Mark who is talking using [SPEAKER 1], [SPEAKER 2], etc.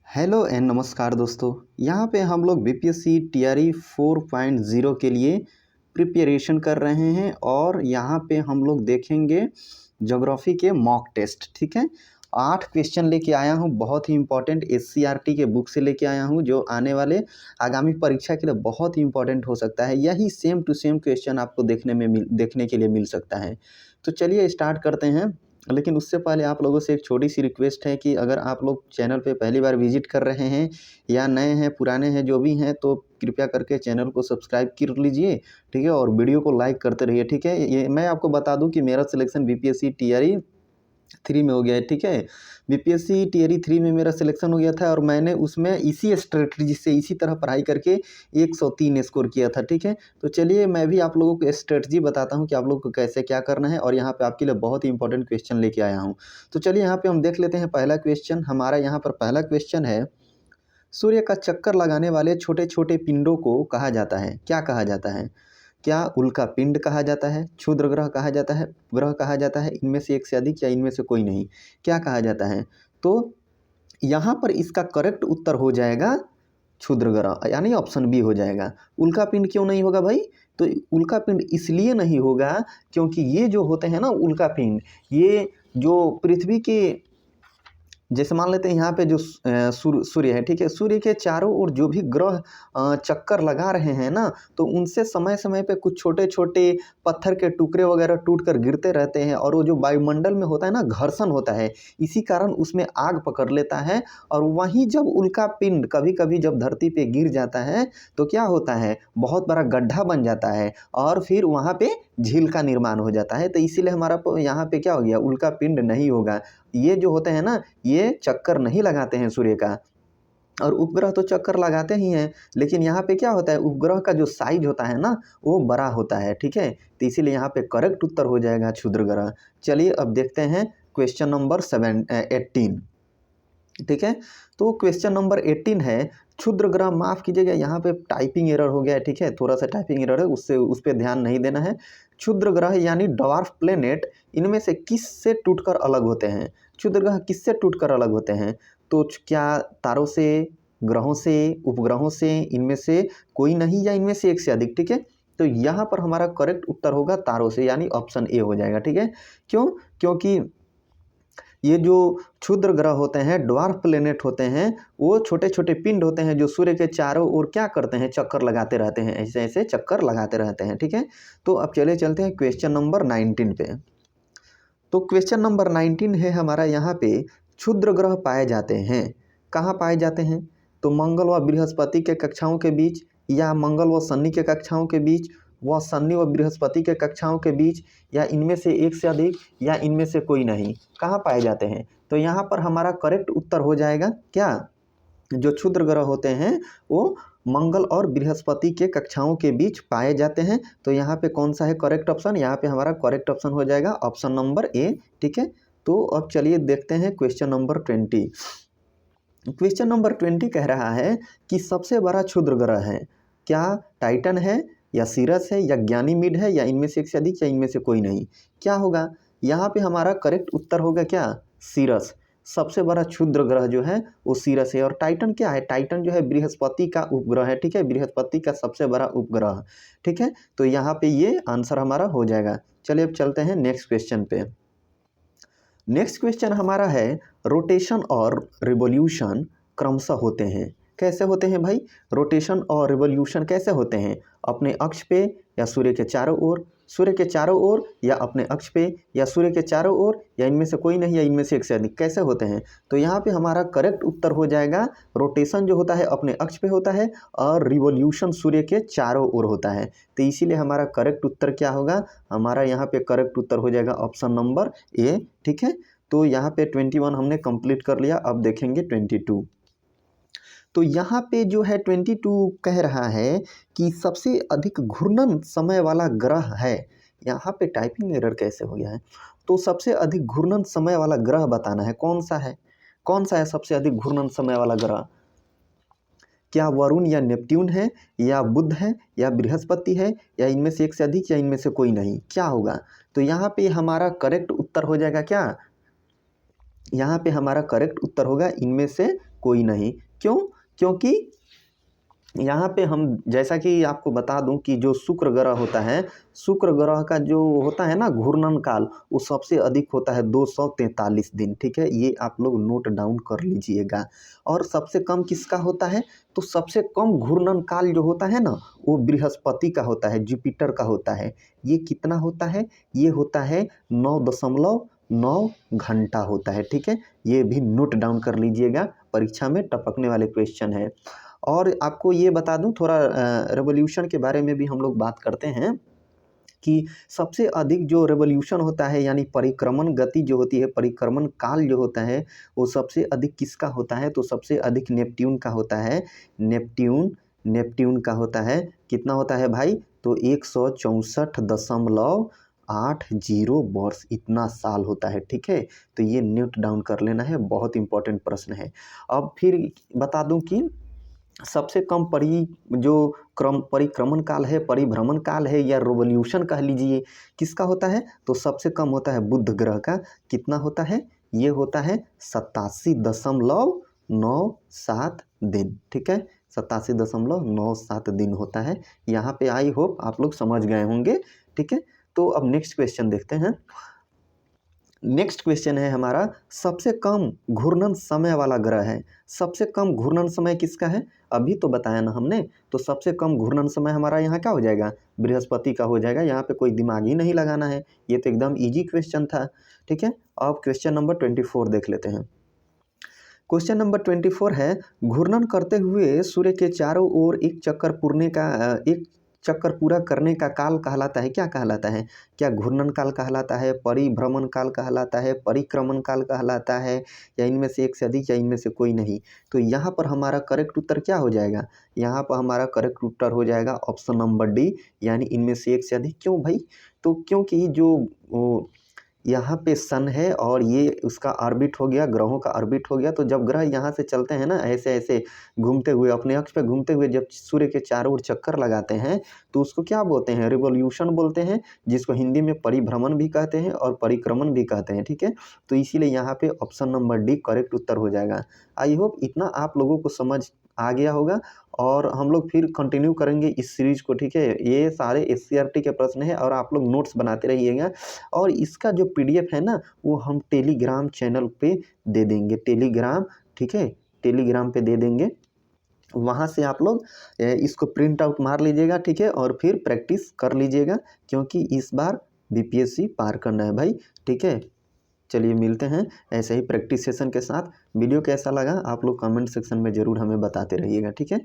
[SPEAKER 1] Hello and नमस्कार दोस्तों। यहाँ पे हम लोग बीपीएससी टीआरई 4.0 के लिए प्रिपरेशन कर रहे हैं और यहाँ पे हम लोग देखेंगे ज्योग्राफी के मॉक टेस्ट। ठीक है, 8 क्वेश्चन लेके आया हूँ, बहुत ही इंपॉर्टेंट एससीईआरटी के बुक से लेके आया हूँ, जो आने वाले आगामी परीक्षा के लिए बहुत ही इंपॉर्टेंट हो सकता है। यही सेम टू सेम क्वेश्चन आपको देखने के लिए मिल सकता है। तो चलिए स्टार्ट करते हैं। लेकिन उससे पहले आप लोगों से एक छोटी सी रिक्वेस्ट है कि अगर आप लोग चैनल पे पहली बार विजिट कर रहे हैं या नए हैं, पुराने हैं, जो भी हैं, तो कृपया करके चैनल को सब्सक्राइब कर लीजिए। ठीक है, और वीडियो को लाइक करते रहिए। ठीक है, ये मैं आपको बता दूं कि मेरा सिलेक्शन बीपीएससी टीआरई 3 में हो गया है। ठीक है, बीपीएससी टीआरई 3 में मेरा सिलेक्शन हो गया था और मैंने उसमें इसी स्ट्रेटजी से इसी तरह पढ़ाई करके 103 स्कोर किया था। ठीक है, तो चलिए मैं भी आप लोगों को स्ट्रेटजी बताता हूँ कि आप लोग को कैसे क्या करना है, और यहाँ पे आपके लिए बहुत ही इंपॉर्टेंट क्वेश्चन लेके आया हूँ। तो चलिए यहाँ पे हम देख लेते हैं पहला क्वेश्चन। हमारा यहाँ पर पहला क्वेश्चन है, सूर्य का चक्कर लगाने वाले छोटे छोटे पिंडों को कहा जाता है, क्या कहा जाता है? क्या उल्का पिंड कहा जाता है, क्षुद्र ग्रह कहा जाता है, ग्रह कहा जाता है, इनमें से एक से अधिक, या इनमें से कोई नहीं? क्या कहा जाता है? तो यहाँ पर इसका करेक्ट उत्तर हो जाएगा क्षुद्र ग्रह, यानी ऑप्शन बी हो जाएगा। उल्का पिंड क्यों नहीं होगा भाई? तो उल्का पिंड इसलिए नहीं होगा क्योंकि ये जो होते हैं ना उल्का पिंड, ये जो पृथ्वी के, जैसे मान लेते हैं यहाँ पे जो सूर्य है, ठीक है, सूर्य के चारों ओर जो भी ग्रह चक्कर लगा रहे हैं ना, तो उनसे समय समय पे कुछ छोटे छोटे पत्थर के टुकड़े वगैरह टूट कर गिरते रहते हैं, और वो जो वायुमंडल में होता है ना, घर्षण होता है, इसी कारण उसमें आग पकड़ लेता है। और वहीं जब उल्का पिंड कभी कभी जब धरती पे गिर जाता है तो क्या होता है, बहुत बड़ा गड्ढा बन जाता है और फिर वहाँ पे झील का निर्माण हो जाता है। तो इसीलिए हमारा यहाँ पे क्या हो गया, उल्का पिंड नहीं होगा। ये जो होते हैं ना, ये चक्कर नहीं लगाते हैं सूर्य का, और उपग्रह तो चक्कर लगाते ही हैं, लेकिन यहाँ पे क्या होता है, उपग्रह का जो साइज होता है ना, वो बड़ा होता है। ठीक है, तो इसीलिए यहाँ पे करेक्ट उत्तर हो जाएगा क्षुद्र ग्रह। चलिए अब देखते हैं क्वेश्चन नंबर 18। ठीक है, तो क्वेश्चन नंबर 18 है, क्षुद्र ग्रह, माफ़ कीजिएगा यहाँ पे टाइपिंग एरर हो गया है। ठीक है, थोड़ा सा टाइपिंग एरर है, उससे उस पर ध्यान नहीं देना है। क्षुद्र ग्रह यानी डवार्फ प्लेनेट, इनमें से किस से टूटकर अलग होते हैं? क्षुद्र ग्रह किससे टूटकर अलग होते हैं? तो क्या तारों से, ग्रहों से, उपग्रहों से, इनमें से कोई नहीं, या इनमें से एक से अधिक? ठीक है, तो यहाँ पर हमारा करेक्ट उत्तर होगा तारों से, यानी ऑप्शन ए हो जाएगा। ठीक है, क्यों? क्योंकि ये जो क्षुद्र ग्रह होते हैं, ड्वार्फ प्लेनेट होते हैं, वो छोटे छोटे पिंड होते हैं जो सूर्य के चारों ओर क्या करते हैं, चक्कर लगाते रहते हैं, ऐसे ऐसे चक्कर लगाते रहते हैं। ठीक है, तो अब चले चलते हैं क्वेश्चन नंबर 19 पे। तो क्वेश्चन नंबर 19 है हमारा, यहाँ पे क्षुद्र ग्रह पाए जाते हैं, कहाँ पाए जाते हैं? तो मंगल व बृहस्पति के कक्षाओं के बीच, या मंगल व शनि के कक्षाओं के बीच, व शनि व बृहस्पति के कक्षाओं के बीच, या इनमें से एक से अधिक, या इनमें से कोई नहीं? कहाँ पाए जाते हैं? तो यहाँ पर हमारा करेक्ट उत्तर हो जाएगा क्या, जो क्षुद्र ग्रह होते हैं वो मंगल और बृहस्पति के कक्षाओं के बीच पाए जाते हैं। तो यहाँ पे कौन सा है करेक्ट ऑप्शन? यहाँ पे हमारा करेक्ट ऑप्शन हो जाएगा ऑप्शन नंबर ए। ठीक है, तो अब चलिए देखते हैं क्वेश्चन नंबर 20। क्वेश्चन नंबर 20 कह रहा है कि सबसे बड़ा क्षुद्र ग्रह है, क्या टाइटन है, या सीरस है, या गैनीमीड है, या इनमें से एक से अधिक, या इनमें से कोई नहीं? क्या होगा यहाँ पे? हमारा करेक्ट उत्तर होगा क्या, सीरस। सबसे बड़ा क्षुद्र ग्रह जो है वो सीरस है। और टाइटन क्या है? टाइटन जो है बृहस्पति का उपग्रह है। ठीक है, बृहस्पति का सबसे बड़ा उपग्रह। ठीक है, तो यहाँ पे ये आंसर हमारा हो जाएगा। चलिए अब चलते हैं नेक्स्ट क्वेश्चन पे। नेक्स्ट क्वेश्चन हमारा है, रोटेशन और रिवॉल्यूशन क्रमशः होते हैं, कैसे होते हैं भाई? रोटेशन और रिवॉल्यूशन कैसे होते हैं? अपने अक्ष पे, या सूर्य के चारों ओर? सूर्य के चारों ओर, या अपने अक्ष पे, या सूर्य के चारों ओर, या इनमें से कोई नहीं, या इनमें से एक से अधिक? कैसे होते हैं? तो यहाँ पे हमारा करेक्ट उत्तर हो जाएगा, रोटेशन जो होता है अपने अक्ष पे होता है, और रिवॉल्यूशन सूर्य के चारों ओर होता है। तो इसीलिए हमारा करेक्ट उत्तर क्या होगा? हमारा यहाँ पे करेक्ट उत्तर हो जाएगा ऑप्शन नंबर ए। ठीक है, तो यहाँ पे 21 हमने कंप्लीट कर लिया। अब देखेंगे 22। तो यहाँ पे जो है 22 कह रहा है कि सबसे अधिक घूर्णन समय वाला ग्रह है। यहाँ पे टाइपिंग एरर कैसे हो गया है? तो सबसे अधिक घूर्णन समय वाला ग्रह बताना है, कौन सा है? कौन सा है सबसे अधिक घूर्णन समय वाला ग्रह? क्या वरुण या नेपट्यून है, या बुध है, या बृहस्पति है, या इनमें से एक से अधिक, या इनमें से कोई नहीं? क्या होगा? तो यहाँ पे हमारा करेक्ट उत्तर हो जाएगा क्या, यहाँ पे हमारा करेक्ट उत्तर होगा इनमें से कोई नहीं। क्यों? क्योंकि यहाँ पे हम जैसा कि आपको बता दूं कि जो शुक्र ग्रह होता है, शुक्र ग्रह का जो होता है ना घूर्णन काल, वो सबसे अधिक होता है 243 दिन। ठीक है, ये आप लोग नोट डाउन कर लीजिएगा। और सबसे कम किसका होता है? तो सबसे कम घूर्णन काल जो होता है ना, वो बृहस्पति का होता है, जुपिटर का होता है। ये कितना होता है? ये होता है 9.9 घंटा होता है। ठीक है, ये भी नोट डाउन कर लीजिएगा, परीक्षा में टपकने वाले क्वेश्चन है। और आपको ये बता दूं, थोड़ा रेवोल्यूशन के बारे में भी हम लोग बात करते हैं कि सबसे अधिक जो रेवोल्यूशन होता है, यानी परिक्रमण गति जो होती है, परिक्रमण काल जो होता है, वो सबसे अधिक किसका होता है? तो सबसे अधिक नेपट्यून का होता है। नेपट्यून का होता है। कितना होता है भाई? तो 164.80 वर्ष, इतना साल होता है। ठीक है, तो ये नोट डाउन कर लेना है, बहुत इंपॉर्टेंट प्रश्न है। अब फिर बता दूं कि सबसे कम परिक्रमण काल है, परिभ्रमण काल है, या रिवोल्यूशन कह लीजिए, किसका होता है? तो सबसे कम होता है बुध ग्रह का। कितना होता है? ये होता है 87.97 दिन। ठीक है, 87.97 दिन होता है। यहाँ पे आई होप आप लोग समझ गए होंगे। ठीक है, तो अब नेक्स्ट क्वेश्चन देखते हैं। नेक्स्ट क्वेश्चन है हमारा, सबसे कम घूर्णन समय वाला ग्रह है। सबसे कम घूर्णन समय किसका है? अभी तो बताया ना हमने। तो सबसे कम घूर्णन समय हमारा यहाँ क्या हो जाएगा? बृहस्पति का हो जाएगा। यहाँ पे कोई दिमाग ही नहीं लगाना है, ये तो एकदम इजी क्वेश्चन था। ठीक है, अब क्वेश्चन नंबर 24 देख लेते हैं। क्वेश्चन नंबर 24 है, घूर्णन करते हुए सूर्य के चारों ओर एक चक्कर पूरा करने का काल कहलाता है, क्या कहलाता है? क्या घूर्णन काल कहलाता है, परिभ्रमण काल कहलाता है, परिक्रमण काल कहलाता है, या इनमें से एक से अधिक, या इनमें से कोई नहीं? तो यहाँ पर हमारा करेक्ट उत्तर क्या हो जाएगा? यहाँ पर हमारा करेक्ट उत्तर हो जाएगा ऑप्शन नंबर डी, यानी इनमें से एक से अधिक। क्यों भाई? तो क्योंकि जो यहाँ पे सन है और ये उसका ऑर्बिट हो गया, ग्रहों का ऑर्बिट हो गया। तो जब ग्रह यहाँ से चलते हैं ना, ऐसे ऐसे घूमते हुए, अपने अक्ष पे घूमते हुए, जब सूर्य के चारों ओर चक्कर लगाते हैं, तो उसको क्या बोलते हैं? रिवोल्यूशन बोलते हैं, जिसको हिंदी में परिभ्रमण भी कहते हैं और परिक्रमण भी कहते हैं। ठीक है, तो इसीलिए यहाँ पे ऑप्शन नंबर डी करेक्ट उत्तर हो जाएगा। आई होप इतना आप लोगों को समझ आ गया होगा, और हम लोग फिर कंटिन्यू करेंगे इस सीरीज को। ठीक है, ये सारे SCRT के प्रश्न हैं, और आप लोग नोट्स बनाते रहिएगा। और इसका जो PDF है ना, वो हम टेलीग्राम चैनल पे दे देंगे, टेलीग्राम। ठीक है, टेलीग्राम पे दे देंगे, वहाँ से आप लोग इसको प्रिंट आउट मार लीजिएगा। ठीक है, और फिर प्रैक्टिस कर लीजिएगा, क्योंकि इस बार BPSC पार करना है भाई। ठीक है, चलिए मिलते हैं ऐसे ही प्रैक्टिस सेशन के साथ। वीडियो कैसा लगा आप लोग कमेंट सेक्शन में ज़रूर हमें बताते रहिएगा। ठीक है।